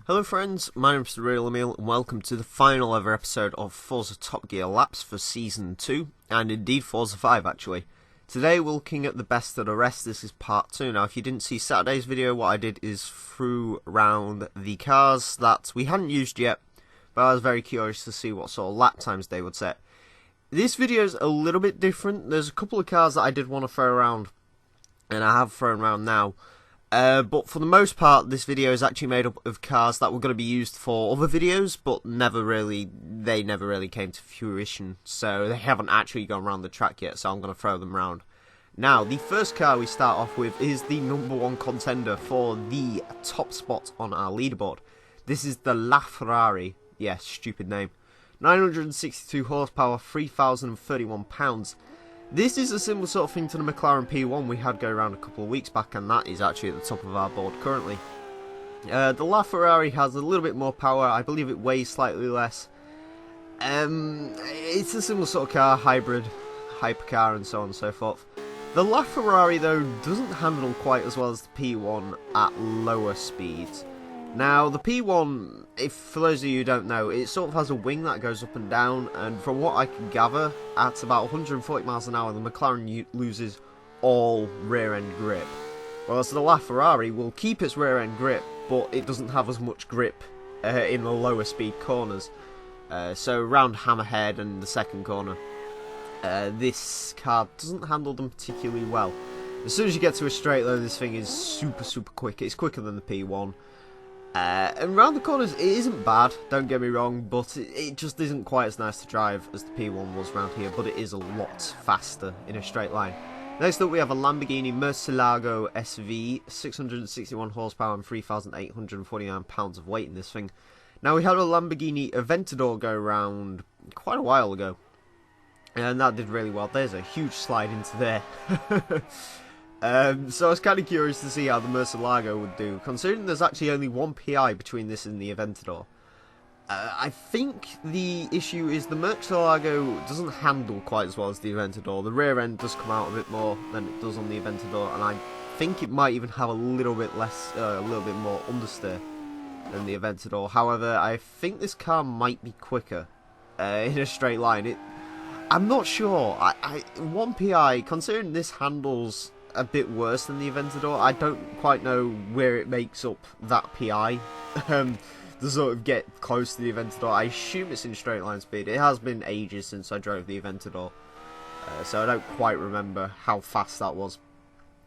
Hello friends, my name is TheRealEmile and welcome to the final ever episode of Forza Top Gear Laps for Season 2, and indeed Forza 5 actually. Today we're looking at the best of the rest. This is part 2. Now if you didn't see Saturday's video, what I did is threw around the cars that we hadn't used yet, but I was very curious to see what sort of lap times they would set. This video is a little bit different. There's a couple of cars that I did want to throw around, and I have thrown around now. But for the most part, this video is actually made up of cars that were going to be used for other videos, but they never really came to fruition, so they haven't actually gone around the track yet, so I'm going to throw them around. Now, the first car we start off with is the #1 contender for the top spot on our leaderboard. This is the LaFerrari. Yes, stupid name. 962 horsepower, 3,031 pounds. This is a similar sort of thing to the McLaren P1 we had go around a couple of weeks back, and that is actually at the top of our board currently. The LaFerrari has a little bit more power. I believe it weighs slightly less. It's a similar sort of car, hybrid, hypercar, and so on and so forth. The LaFerrari, though, doesn't handle quite as well as the P1 at lower speeds. Now, the P1, for those of you who don't know, it sort of has a wing that goes up and down, and from what I can gather, at about 140 miles an hour, the McLaren loses all rear-end grip. Whereas the LaFerrari will keep its rear-end grip, but it doesn't have as much grip in the lower speed corners. So around Hammerhead and the second corner, this car doesn't handle them particularly well. As soon as you get to a straight, though, this thing is super quick. It's quicker than the P1. And around the corners, it isn't bad, don't get me wrong, but it just isn't quite as nice to drive as the P1 was around here, but it is a lot faster in a straight line. Next up we have a Lamborghini Murcielago SV, 661 horsepower and 3,849 pounds of weight in this thing. Now we had a Lamborghini Aventador go around quite a while ago, and that did really well. There's a huge slide into there. So I was kind of curious to see how the Murcielago would do, considering there's actually only one PI between this and the Aventador. I think the issue is the Murcielago doesn't handle quite as well as the Aventador. The rear end does come out a bit more than it does on the Aventador, and I think it might even have a little bit less, a little bit more understeer than the Aventador. However, I think this car might be quicker in a straight line. I'm not sure. One PI, considering this handles a bit worse than the Aventador, I don't quite know where it makes up that PI to sort of get close to the Aventador. I assume it's in straight line speed. It has been ages since I drove the Aventador, so I don't quite remember how fast that was.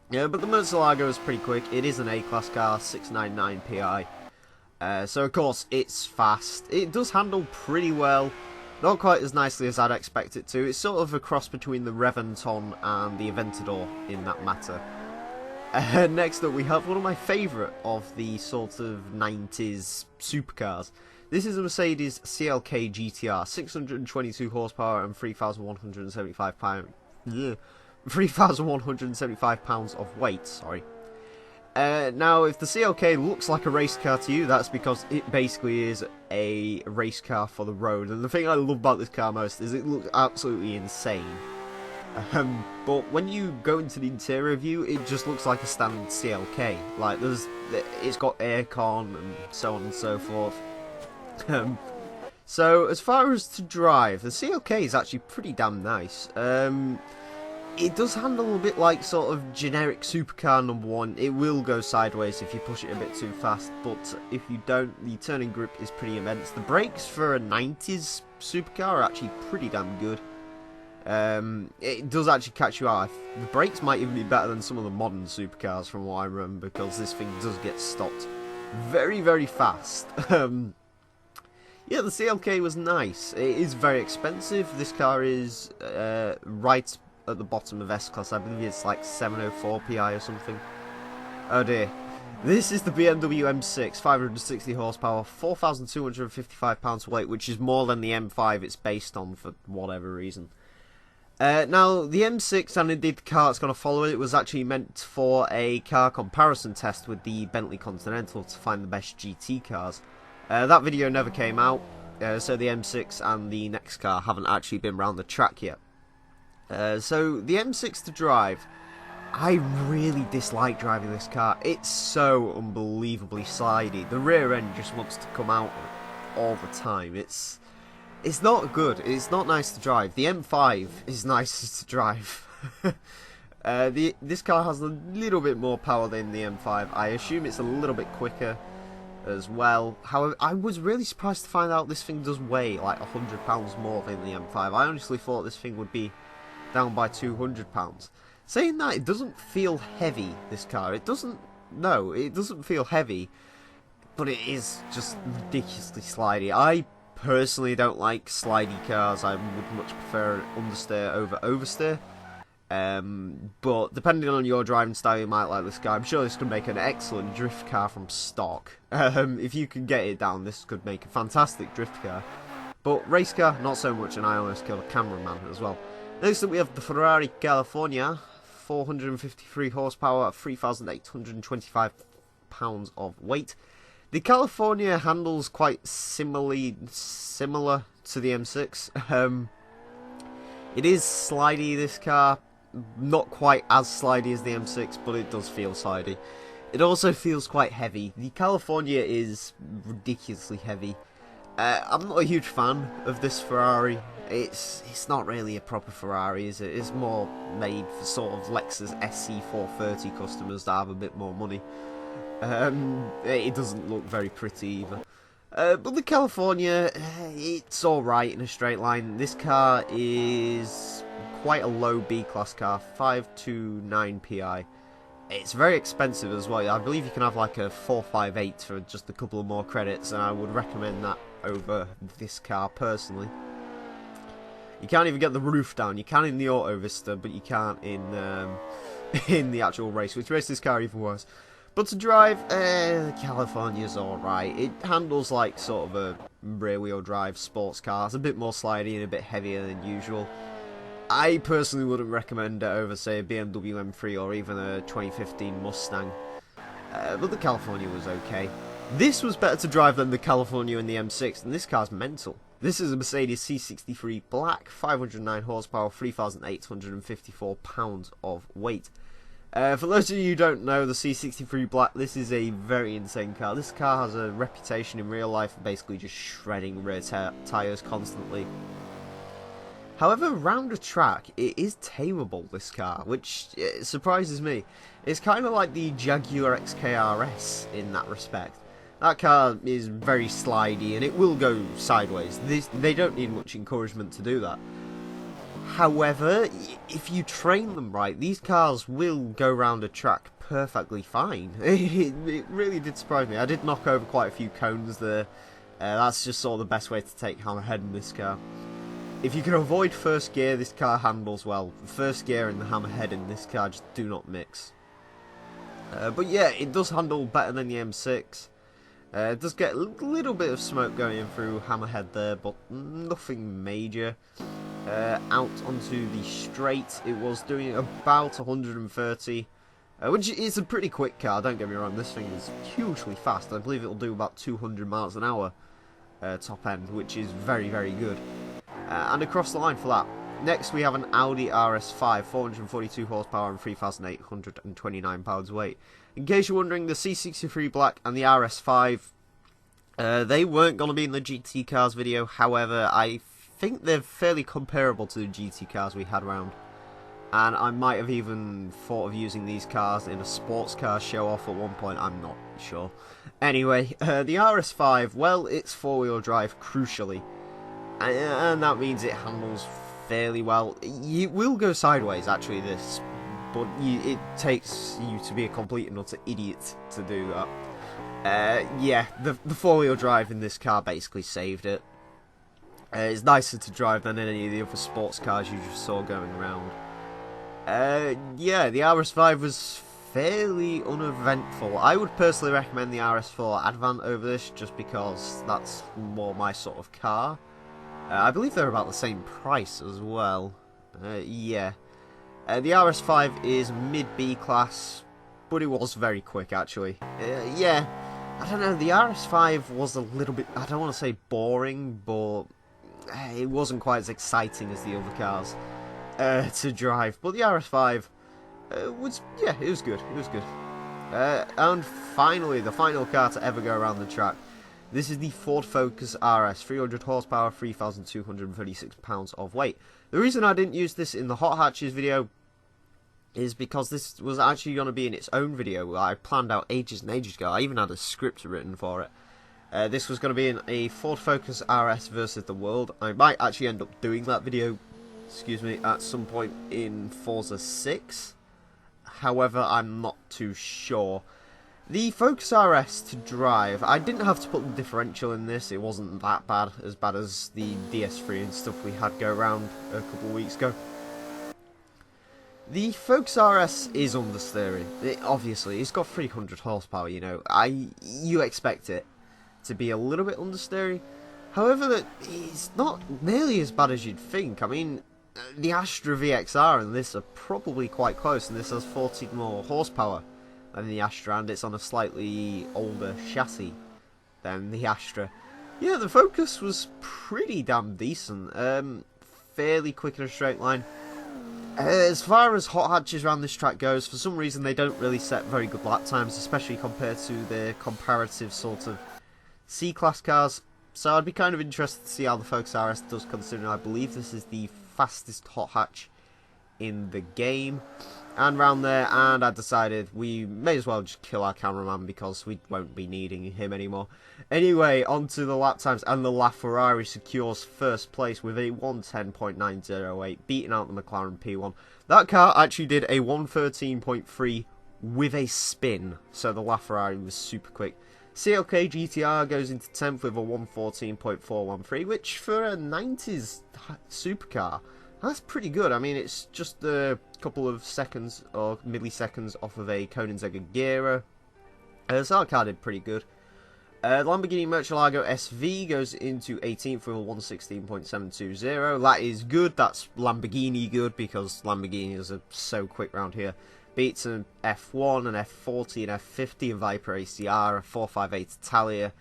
Yeah, but the Murcielago is pretty quick. It is an A-class car, 699 PI. So of course it's fast. It does handle pretty well. Not quite as nicely as I'd expect it to. It's sort of a cross between the Reventon and the Aventador in that matter. Next up we have one of my favourite of the sort of 90s supercars. This is a Mercedes CLK GTR, 622 horsepower and 3,175 pounds. Yeah, 3,175 pounds of weight, sorry. Now, if the CLK looks like a race car to you, that's because it basically is a race car for the road. And the thing I love about this car most is it looks absolutely insane. But when you go into the interior view, it just looks like a standard CLK. Like, it's got aircon and so on and so forth. So, as far as to drive, the CLK is actually pretty damn nice. It does handle a bit like sort of generic supercar #1. It will go sideways if you push it a bit too fast, but if you don't, the turning grip is pretty immense. The brakes for a 90s supercar are actually pretty damn good. It does actually catch you out. The brakes might even be better than some of the modern supercars from what I remember, because this thing does get stopped very fast. Yeah, the CLK was nice. It is very expensive. This car is right at the bottom of S-Class. I believe it's like 704 PI or something. Oh dear. This is the BMW M6, 560 horsepower, 4,255 pounds of weight, which is more than the M5 it's based on for whatever reason. Now, the M6, and indeed the car that's going to follow it, was actually meant for a car comparison test with the Bentley Continental to find the best GT cars. That video never came out, so the M6 and the next car haven't actually been around the track yet. So the M6 to drive, I really dislike driving this car. It's so unbelievably slidey. The rear end just wants to come out all the time. It's not good. It's not nice to drive. The M5 is nicer to drive. This car has a little bit more power than the M5. I assume it's a little bit quicker as well. However, I was really surprised to find out this thing does weigh like £100 more than the M5. I honestly thought this thing would be down by £200. Saying that, it doesn't feel heavy, this car. It doesn't feel heavy, but it is just ridiculously slidey. I personally don't like slidey cars. I would much prefer understeer over oversteer. But depending on your driving style, you might like this car. I'm sure this could make an excellent drift car from stock. If you can get it down, this could make a fantastic drift car. But race car, not so much, and I almost killed a cameraman as well. Next up we have the Ferrari California, 453 horsepower, 3,825 pounds of weight. The California handles quite similar to the M6. It is slidey, this car. Not quite as slidey as the M6, but it does feel slidey. It also feels quite heavy. The California is ridiculously heavy. I'm not a huge fan of this Ferrari. It's not really a proper Ferrari, is it? It's more made for sort of Lexus SC430 customers that have a bit more money. It doesn't look very pretty either. But the California, it's alright in a straight line. This car is quite a low B-class car, 529 PI. It's very expensive as well. I believe you can have like a 458 for just a couple of more credits, and I would recommend that over this car personally. You can't even get the roof down. You can in the Auto Vista, but you can't in in the actual race, which makes this car even worse. But to drive, California's alright. It handles like sort of a rear-wheel drive sports car. It's a bit more slidey and a bit heavier than usual. I personally wouldn't recommend it over, say, a BMW M3 or even a 2015 Mustang. But the California was okay. This was better to drive than the California and the M6, and this car's mental. This is a Mercedes C63 Black, 509 horsepower, 3,854 pounds of weight. For those of you who don't know, the C63 Black, this is a very insane car. This car has a reputation in real life of basically just shredding rear tyres constantly. However, around a track, it is tameable, this car, which surprises me. It's kind of like the Jaguar XKRS in that respect. That car is very slidey and it will go sideways. They don't need much encouragement to do that. However, if you train them right, these cars will go round a track perfectly fine. It really did surprise me. I did knock over quite a few cones there. That's just sort of the best way to take hammerhead in this car. If you can avoid first gear, this car handles well. The first gear and the hammerhead in this car just do not mix. But yeah, it does handle better than the M6. It does get a little bit of smoke going in through hammerhead there, but nothing major. Out onto the straight, it was doing about 130, which is a pretty quick car, don't get me wrong. This thing is hugely fast. I believe it'll do about 200 miles an hour top end, which is very, very good. And across the line for that. Next we have an Audi RS5, 442 horsepower and 3,829 pounds weight. In case you're wondering, the C63 Black and the RS5, they weren't going to be in the GT cars video. However, I think they're fairly comparable to the GT cars we had around. And I might have even thought of using these cars in a sports car show-off at one point. I'm not sure. Anyway, the RS5, well, it's four-wheel drive, crucially. And that means it handles fairly well. It will go sideways, actually, this. But it takes you to be a complete and utter idiot to do that. Yeah, the four-wheel drive in this car basically saved it. It's nicer to drive than any of the other sports cars you just saw going around. Yeah, the RS5 was fairly uneventful. I would personally recommend the RS4 Advant over this, just because that's more my sort of car. I believe they're about the same price as well. Yeah. The RS5 is mid-B class, but it was very quick, actually. Yeah, I don't know, the RS5 was a little bit, I don't want to say boring, but it wasn't quite as exciting as the other cars to drive. But the RS5, it was good. It was good. And finally, the final car to ever go around the track. This is the Ford Focus RS, 300 horsepower, 3,236 pounds of weight. The reason I didn't use this in the Hot Hatches video is because this was actually going to be in its own video. I planned out ages and ages ago. I even had a script written for it. This was going to be in a Ford Focus RS versus the world. I might actually end up doing that video, at some point in Forza 6. However, I'm not too sure. The Focus RS to drive, I didn't have to put the differential in this. It wasn't that bad as the DS3 and stuff we had go around a couple of weeks ago. The Focus RS is understeering. Obviously, it's got 300 horsepower, you know. You expect it to be a little bit understeering. However, it's not nearly as bad as you'd think. I mean, the Astra VXR and this are probably quite close, and this has 14 more horsepower than the Astra, and it's on a slightly older chassis than the Astra. Yeah, the Focus was pretty damn decent. Fairly quick in a straight line. As far as hot hatches around this track goes, for some reason they don't really set very good lap times, especially compared to the comparative sort of C-Class cars. So I'd be kind of interested to see how the Focus RS does, considering I believe this is the fastest hot hatch in the game. And round there, and I decided we may as well just kill our cameraman because we won't be needing him anymore. Anyway, on to the lap times, and the LaFerrari secures first place with a 1:10.908, beating out the McLaren P1. That car actually did a 1:13.3 with a spin, so the LaFerrari was super quick. CLK GTR goes into 10th with a 1:14.413, which for a 90s supercar, that's pretty good. I mean, it's just a couple of seconds or milliseconds off of a Koenigsegger Gira. So that car did pretty good. Lamborghini Murcielago SV goes into 18th with a 1:16.720. That is good. That's Lamborghini good, because Lamborghinis are so quick around here. Beats an F1, an F40, an F50, a Viper ACR, a 458 Italia.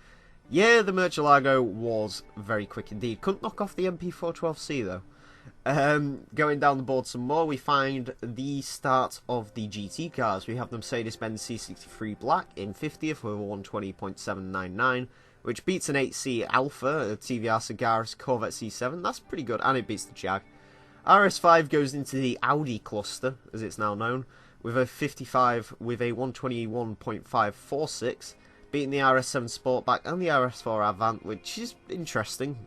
Yeah, the Murcielago was very quick indeed. Couldn't knock off the MP412C though. Going down the board some more, we find the start of the GT cars. We have the Mercedes-Benz C63 Black in 50th with a 1:20.799, which beats an 8C Alpha, a TVR Sagaris Corvette C7. That's pretty good, and it beats the Jag. RS5 goes into the Audi cluster, as it's now known, with a 55 with a 1:21.546, beating the RS7 Sportback and the RS4 Avant, which is interesting.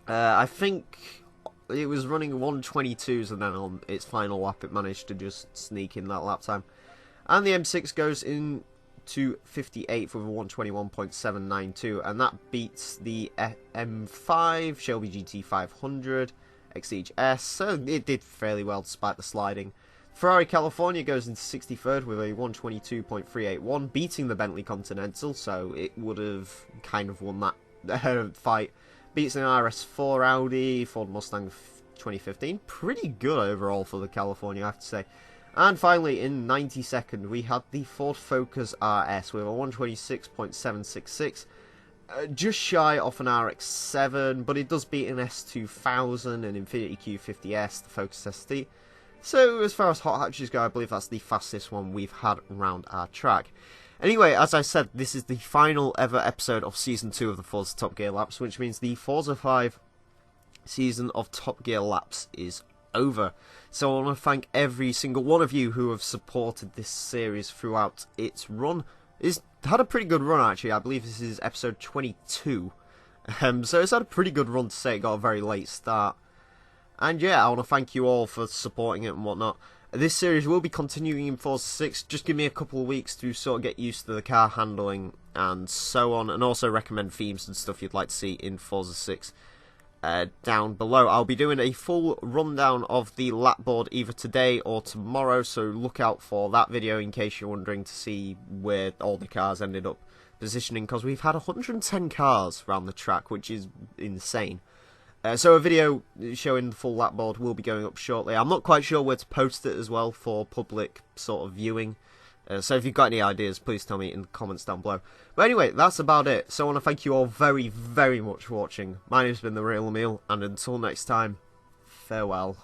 I think it was running 1:22s, and then on its final lap it managed to just sneak in that lap time. And the M6 goes into 58th with a 1:21.792, and that beats the M5 Shelby GT500 Exige S, so it did fairly well despite the sliding. Ferrari California goes into 63rd with a 1:22.381, beating the Bentley Continental, so it would have kind of won that fight. Beats an RS4 Audi, Ford Mustang 2015. Pretty good overall for the California, I have to say. And finally, in 92nd, we had the Ford Focus RS with a 1:26.766. Just shy off an RX-7, but it does beat an S2000, an Infiniti Q50S, the Focus ST. So, as far as hot hatches go, I believe that's the fastest one we've had around our track. Anyway, as I said, this is the final ever episode of Season 2 of the Forza Top Gear Laps, which means the Forza 5 season of Top Gear Laps is over. So I want to thank every single one of you who have supported this series throughout its run. It's had a pretty good run, actually. I believe this is episode 22. So it's had a pretty good run to say. It got a very late start. And yeah, I want to thank you all for supporting it and whatnot. This series will be continuing in Forza 6. Just give me a couple of weeks to sort of get used to the car handling and so on. And also recommend themes and stuff you'd like to see in Forza 6 down below. I'll be doing a full rundown of the lap board either today or tomorrow. So look out for that video in case you're wondering to see where all the cars ended up positioning. Because we've had 110 cars around the track, which is insane. So a video showing the full lap board will be going up shortly. I'm not quite sure where to post it as well for public sort of viewing. So if you've got any ideas, please tell me in the comments down below. But anyway, that's about it. So I want to thank you all very, very much for watching. My name's been TheRealEmile, and until next time, farewell.